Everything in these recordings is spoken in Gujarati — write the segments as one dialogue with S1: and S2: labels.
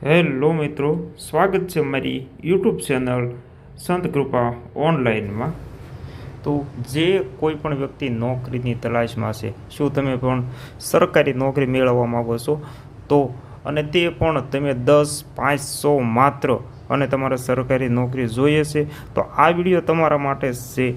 S1: હેલો મિત્રો, સ્વાગત છે મારી યુટ્યુબ ચેનલ સંત કૃપા ઓનલાઈનમાં। તો જે કોઈ પણ વ્યક્તિ નોકરીની તલાશમાં છે, શું તમે પણ સરકારી નોકરી મેળવવા માગો છો? તો અને તે પણ તમે 10-500 માત્ર અને તમારે સરકારી નોકરી જોઈએ છે, તો આ વિડીયો તમારા માટે છે।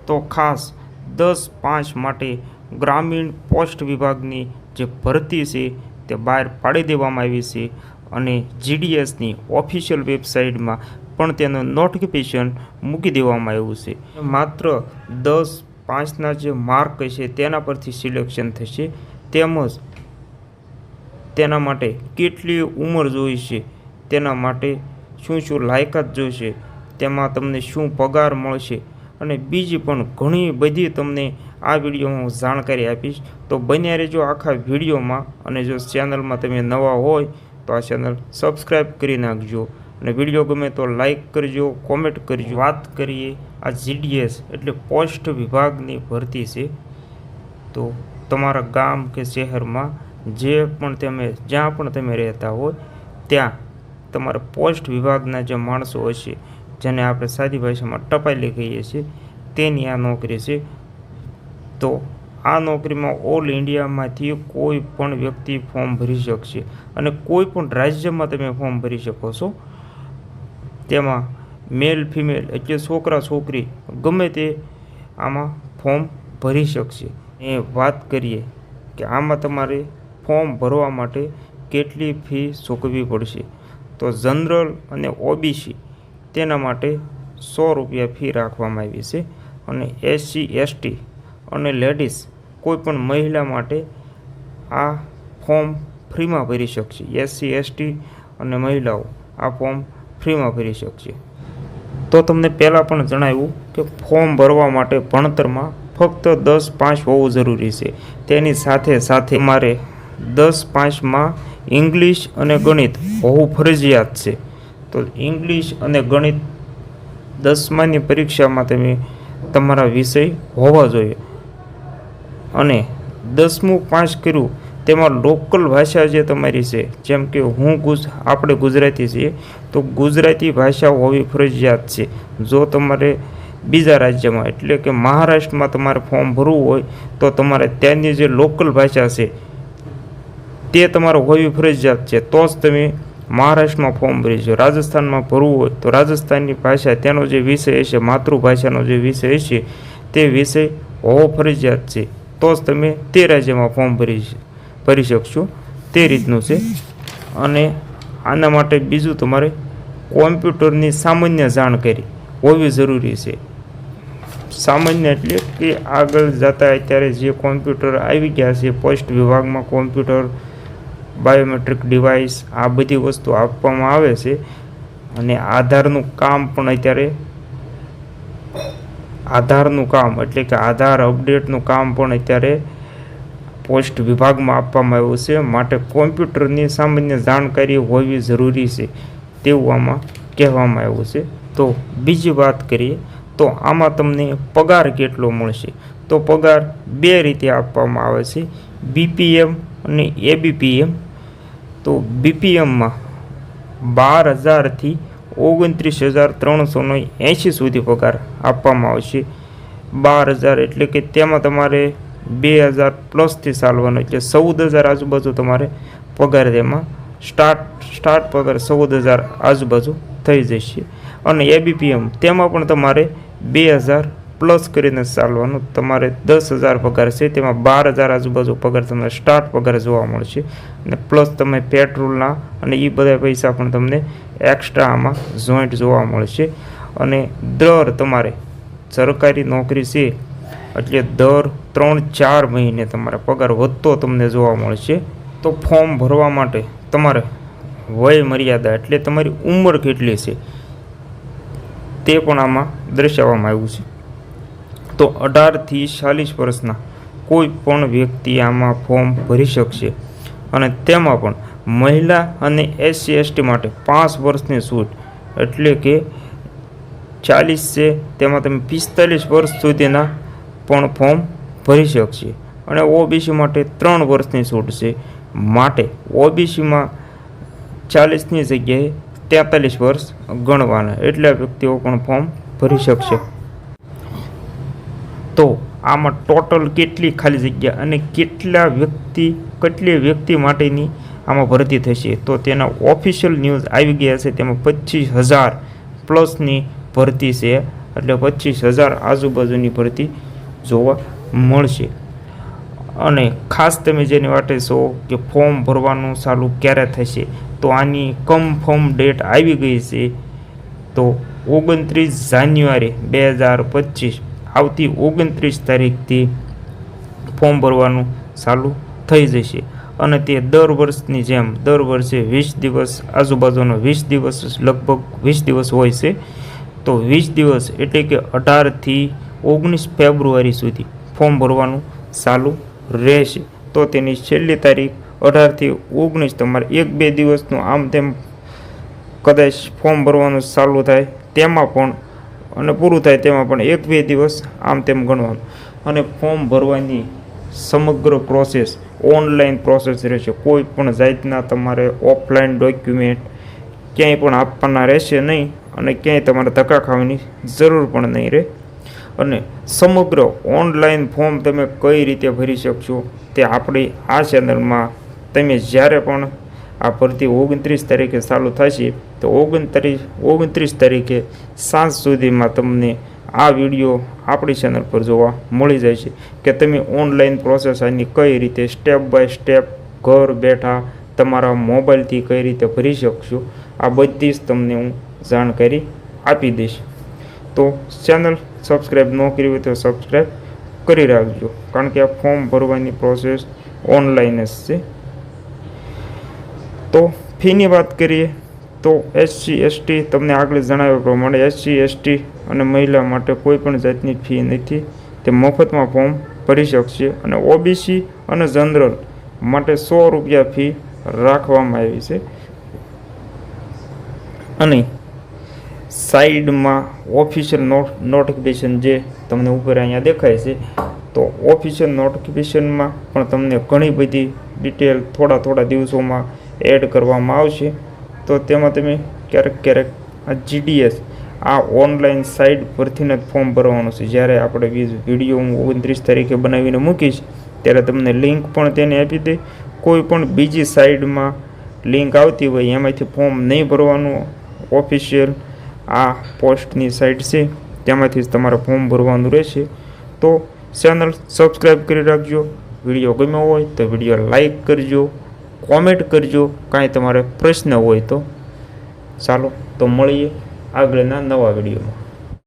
S1: તો ખાસ 10-5 માટે ગ્રામીણ પોસ્ટ વિભાગની જે ભરતી છે તે બહાર પાડી દેવામાં આવી છે અને જીડીએસની ઓફિશિયલ વેબસાઇટમાં પણ તેનું નોટિફિકેશન મૂકી દેવામાં આવ્યું છે। માત્ર 10-5ના જે માર્ક છે તેના પરથી સિલેક્શન થશે, તેમજ તેના માટે કેટલી ઉંમર જોઈશે, તેના માટે શું શું લાયકાત જોઈશે, તેમાં તમને શું પગાર મળશે અને બીજી પણ ઘણી બધી તમને આ વિડીયોમાં હું જાણકારી આપીશ। તો બન્યા રહેજો આખા વિડીયોમાં, અને જો ચેનલમાં તમે નવા હોય તો આ ચેનલ સબસ્ક્રાઈબ કરી નાખજો અને વિડીયો ગમે તો લાઈક કરજો, કોમેન્ટ કરજો। વાત કરીએ આ જીડીએસ એટલે પોસ્ટ વિભાગની ભરતી છે। તો તમારા ગામ કે શહેરમાં જ્યાં પણ તમે રહેતા હોય ત્યાં તમારા પોસ્ટ વિભાગના જે માણસો હશે, જેને આપણે સાદી ભાષામાં ટપાલી કહીએ છીએ, તેની આ નોકરી છે। તો આ નોકરીમાં ઓલ ઇન્ડિયામાંથી કોઈ પણ વ્યક્તિ ફોર્મ ભરી શકશે અને કોઈ પણ રાજ્યમાં તમે ફોર્મ ભરી શકો છો। તેમાં મેલ ફિમેલ એટલે છોકરા છોકરી ગમે તે આમાં ફોર્મ ભરી શકશે। એ વાત કરીએ કે આમાં તમારે ફોર્મ ભરવા માટે કેટલી ફી ચૂકવવી પડશે, તો જનરલ અને ઓબીસી તેના માટે 100 રૂપિયા ફી રાખવામાં આવી છે અને એસસી એસટી અને લેડીઝ કોઈ પણ મહિલા માટે આ ફોર્મ ફ્રીમાં ભરી શકશે। એસસી એસટી અને મહિલાઓ આ ફોર્મ ફ્રીમાં ભરી શકશે। તો તમને પહેલાં પણ જણાવ્યું કે ફોર્મ ભરવા માટે ભણતરમાં ફક્ત 10-5 હોવું જરૂરી છે। તેની સાથે સાથે મારે 10-5માં ઇંગ્લિશ અને ગણિત હોવું ફરજિયાત છે। તો ઇંગ્લિશ અને ગણિત 10માની પરીક્ષામાં તમે તમારા વિષય હોવા જોઈએ અને 10મું પાસ કર્યું તેમાં લોકલ ભાષા જે તમારી છે, જેમ કે આપણે ગુજરાતી છીએ તો ગુજરાતી ભાષા હોવી ફરજિયાત છે। જો તમારે બીજા રાજ્યમાં એટલે કે મહારાષ્ટ્રમાં તમારે ફોર્મ ભરવું હોય તો તમારે ત્યાંની જે લોકલ ભાષા છે તે તમારે હોવી ફરજિયાત છે, તો જ તમે મહારાષ્ટ્રમાં ફોર્મ ભરી શકો। રાજસ્થાનમાં ભરવું હોય તો રાજસ્થાનની ભાષા, તેનો જે વિષય હશે, માતૃભાષાનો જે વિષય હશે તે વિષય હોવો ફરજિયાત છે, તો જ તમે તે રાજ્યમાં ફોર્મ ભરી શકશો। તે રીતનું છે। અને આના માટે બીજું તમારે કોમ્પ્યુટરની સામાન્ય જાણકારી હોવી જરૂરી છે। સામાન્ય એટલે કે આગળ જતા અત્યારે જે કોમ્પ્યુટર આવી ગયા છે પોસ્ટ વિભાગમાં, કોમ્પ્યુટર, બાયોમેટ્રિક ડિવાઇસ, આ બધી વસ્તુ આપવામાં આવે છે અને આધારનું કામ પણ અત્યારે એટલે કે આધાર અપડેટનું કામ પણ અત્યારે પોસ્ટ વિભાગમાં આપવામાં આવ્યું છે, માટે કોમ્પ્યુટરની સામાન્ય જાણકારી હોવી જરૂરી છે તેવું આમાં કહેવામાં આવ્યું છે। તો બીજી વાત કરીએ તો આમાં તમને પગાર કેટલો મળશે, તો પગાર 2 રીતે આપવામાં આવે છે, બીપીએમ અને એબીપીએમ। તો બીપીએમમાં 12,000થી 29,380 સુધી પગાર આપવામાં આવશે। 12,000 એટલે કે તેમાં તમારે 2,000 પ્લસથી ચાલવાનો, એટલે 14,000 આજુબાજુ તમારે પગાર, તેમાં સ્ટાર્ટ પગાર 14,000 આજુબાજુ થઈ જશે। અને એબીપીએમ તેમાં પણ તમારે 2,000 પ્લસ કરીને ચાલવાનું, તમારે 10,000 પગાર છે, તેમાં 12,000 આજુબાજુ પગાર તમને સ્ટાર્ટ પગાર જોવા મળશે અને પ્લસ તમે પેટ્રોલના અને એ બધા પૈસા પણ તમને એક્સ્ટ્રા આમાં જોઈન્ટ જોવા મળશે। અને તમારે સરકારી નોકરી છે એટલે દર 3-4 મહિને તમારા પગાર વધતો તમને જોવા મળશે। તો ફોર્મ ભરવા માટે તમારે વય મર્યાદા એટલે તમારી ઉંમર કેટલી છે તે પણ આમાં દર્શાવવામાં આવ્યું છે। તો 18થી 40 વર્ષના કોઈ પણ વ્યક્તિ આમાં ફોર્મ ભરી શકશે અને તેમાં પણ મહિલા અને એસસી એસટી માટે 5 વર્ષની છૂટ, એટલે કે 40 છે તેમાં તમે 45 વર્ષ સુધીના પણ ફોર્મ ભરી શકશે। અને ઓબીસી માટે 3 વર્ષની છૂટ છે, માટે ઓબીસીમાં 40ની જગ્યાએ 43 વર્ષ ગણવાના, એટલા વ્યક્તિઓ પણ ફોર્મ ભરી શકશે. તો આમાં ટોટલ કેટલી ખાલી જગ્યા અને કેટલી વ્યક્તિ માટેની આમાં ભરતી થશે, તો તેના ઓફિશિયલ ન્યૂઝ આવી ગયા છે. તેમાં 25,000 પ્લસની ભરતી છે, એટલે 25,000 આજુબાજુની ભરતી જોવા મળશે. અને ખાસ તમે જેની વાટે છો કે ફોર્મ ભરવાનું ચાલુ ક્યારે થશે, તો આની કન્ફર્મ ડેટ આવી ગઈ છે. તો 29 જાન્યુઆરી 2025 આવતી 29 તારીખથી ફોર્મ ભરવાનું ચાલુ થઈ જશે. અને તે દર વર્ષની જેમ દર વર્ષે 20 દિવસ આજુબાજુનો 20 દિવસ લગભગ 20 દિવસ હોય છે. તો 20 દિવસ એટલે કે 18થી 19 ફેબ્રુઆરી સુધી ફોર્મ ભરવાનું ચાલુ રહેશે. તો તેની છેલ્લી તારીખ 18થી 19, તમારે 1-2 દિવસનું આમ તેમ કદાચ ફોર્મ ભરવાનું ચાલુ થાય તેમાં પણ અને પૂરું થાય તેમાં પણ 1-2 દિવસ આમ તેમ ગણવાનું. અને ફોર્મ ભરવાની સમગ્ર પ્રોસેસ ઓનલાઈન પ્રોસેસ રહેશે. કોઈ પણ જાતના તમારે ઓફલાઈન ડોક્યુમેન્ટ ક્યાંય પણ આપવાના રહેશે નહીં અને ક્યાંય તમારે ધક્કા ખાવાની જરૂર પણ નહીં રહે. અને સમગ્ર ઓનલાઈન ફોર્મ તમે કઈ રીતે ભરી શકશો તે આપણી આ ચેનલમાં તમે જ્યારે પણ આ ભરતી 29 તારીખે ચાલુ થશે, તો 29 તારીખે સાંજ સુધીમાં તમને આ વિડીયો આપણી ચેનલ પર જોવા મળી જાય છે કે તમે ઓનલાઈન પ્રોસેસ આની કઈ રીતે સ્ટેપ બાય સ્ટેપ ઘર બેઠા તમારા મોબાઈલથી કઈ રીતે ભરી શકશો, આ બધી જ તમને હું જાણકારી આપી દઈશ. તો ચેનલ સબસ્ક્રાઈબ ન કરી હોય તો સબસ્ક્રાઈબ કરી રાખજો, કારણ કે આ ફોર્મ ભરવાની પ્રોસેસ ઓનલાઈન જ છે. તો ફીની વાત કરીએ તો SC/ST તમને આગળ જણાવ્યા પ્રમાણે SC/ST અને મહિલા માટે કોઈ પણ જાતની ફી નથી, તે મફતમાં ફોર્મ ભરી શકશે. અને OBC અને જનરલ માટે 100 રૂપિયા ફી રાખવામાં આવી છે. અને સાઈડમાં ઓફિશિયલ નોટિફિકેશન જે તમને ઉપર અહીંયા દેખાય છે, તો ઓફિશિયલ નોટિફિકેશનમાં પણ તમને ઘણી બધી ડિટેલ થોડા દિવસોમાં એડ કરવામાં આવશે. તો તેમાં તમે ક્યારેક આ GDS આ ઓનલાઈન સાઇટ પરથી જ ફોર્મ ભરવાનું છે. જ્યારે આપણે વિડીયો હું 29 તારીખે બનાવીને મૂકીશ ત્યારે તમને લિંક પણ તેને આપી દે. કોઈ પણ બીજી સાઇડમાં લિંક આવતી હોય એમાંથી ફોર્મ નહીં ભરવાનું, ઓફિશિયલ આ પોસ્ટની સાઇટ છે તેમાંથી જ તમારે ફોર્મ ભરવાનું રહેશે. તો ચેનલ સબસ્ક્રાઈબ કરી રાખજો. વિડીયો ગમ્યો હોય તો વિડીયો લાઈક કરજો, કોમેન્ટ કરજો. કાંઈ તમારે પ્રશ્ન હોય તો ચાલો તો મળીએ આગળના નવા વિડીયોમાં.